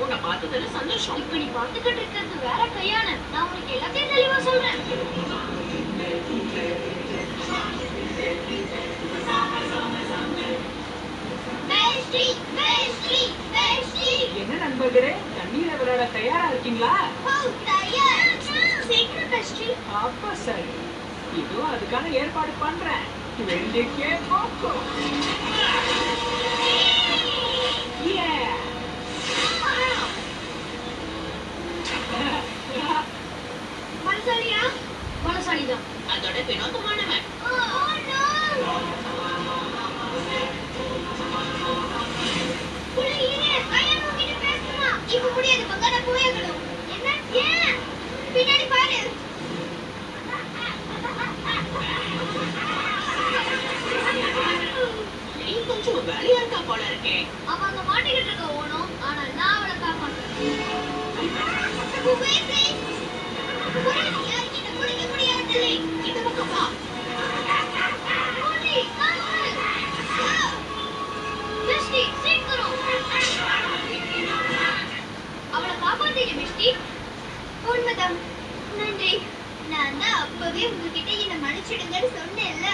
உன்னை பார்த்ததுல சந்தோஷம். இப்ப நீ பார்த்துக்கிட்டு இருக்கிறது வேற கையான. நான் உனக்கு எல்லாத்தையும் தெளிவா சொல்றேன். என்ன நண்பர்களே, தண்ணீரை விளையாட தயாரா இருக்கீங்களா? அப்ப சரி, இதோ அதுக்கான ஏற்பாடு பண்றேன். வெள்ளிக்கே போக்கும். பலசாலிதான். அதோட வினோதமானவன். இப்ப முடியாது, பக்கத்துல போயக்கணும். என்ன ஏன் பின்னாடி பாரு. நீ கொஞ்சம் வேலையா இருக்கா போல இருக்கே. அவங்க மாட்டிக்கிட்டு இருக்க ஓணும், ஆனா நான் அவளை காப்பாற்றேன். குடிக்க முடியாது. இந்த பக்கம் வா. அவளை காப்பாத்தீங்க மிஸ்டி. உண்மைதான், நன்றி. நான் தான் அப்பவே உங்ககிட்ட என்ன மன்னிச்சிடுங்கன்னு சொன்னேன்ல.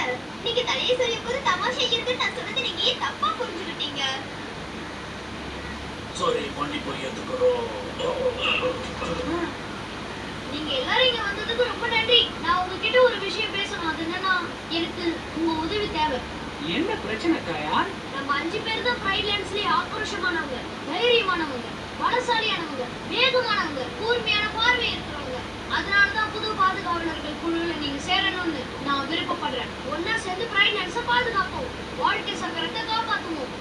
நீங்க தலையை சொல்லிய போது தமாஷை இருக்குன்னு நான் சொன்னது நீங்க ஏன் தப்பா புரிஞ்சுக்கிட்டீங்க? சாரி, மன்னிப்பு ஏத்துக்கிறோம். நீங்க எல்லாரும் இங்க வந்ததுக்கு ரொம்ப நன்றி. நான் உங்ககிட்ட ஒரு விஷயம் பேசணும். அது என்னன்னா, எனக்கு உங்க உதவி தேவை. என்ன பிரச்சனை காயா? நம்ம 5 பேர் தான் பிரைட்லேண்ட்ஸ்லயே ஆக்ரோஷமானவங்க, தைரியமானவங்க, பலசாலியானவங்க, வேகமானவங்க, கூர்மையான பார்வை இருக்கிறவங்க. அதனாலதான் புது பாதுகாவலர்கள் குழுல நீங்க சேரணும்னு நான் விருப்பப்படுறேன். ஒன்னா சேர்ந்து பிரைட்லேண்ட்ஸை பாதுகாப்போம், வாழ்க்கை சக்கரத்தை காப்பாத்துவோம்.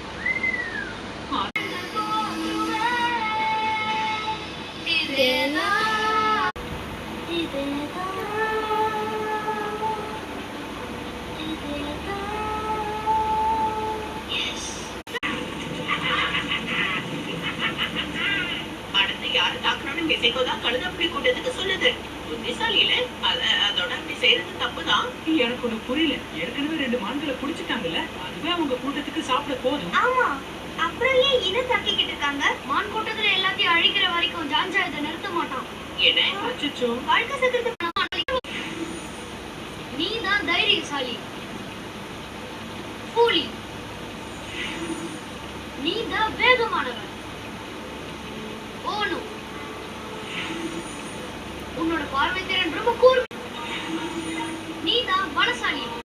அடுத்து யாரு தாக்கணும்னு மெசேஜோதான் கழுதப்படி கூட்டத்துக்கு சொல்லுது. புத்திசாலியில அதோட அப்படி செய்யறது தப்புதான். எனக்கு ஒண்ணு புரியல. ஏற்கனவே 2 மான்களை புடிச்சிட்டாங்கல்ல, அதுவே அவங்க கூட்டத்துக்கு சாப்பிட போதும். ஆமா, அப்புறம் ஏன் இதை தாக்கிக்கிட்டு இருக்காங்க? மான் கூட்டத்துல எல்லாத்தையும் அழிக்கிற வரைக்கும் ஜான்ஜா இதை நிறுத்த மாட்டான். என்ன அச்சச்சோ. வாழ்க்கை சக்கரத்தை நீ தான் தைரியசாலி கூலி. நீ தான் வேகமானவன் ஓனு. உன்னோட பார்வை திறன் ரொம்ப கூர்மை.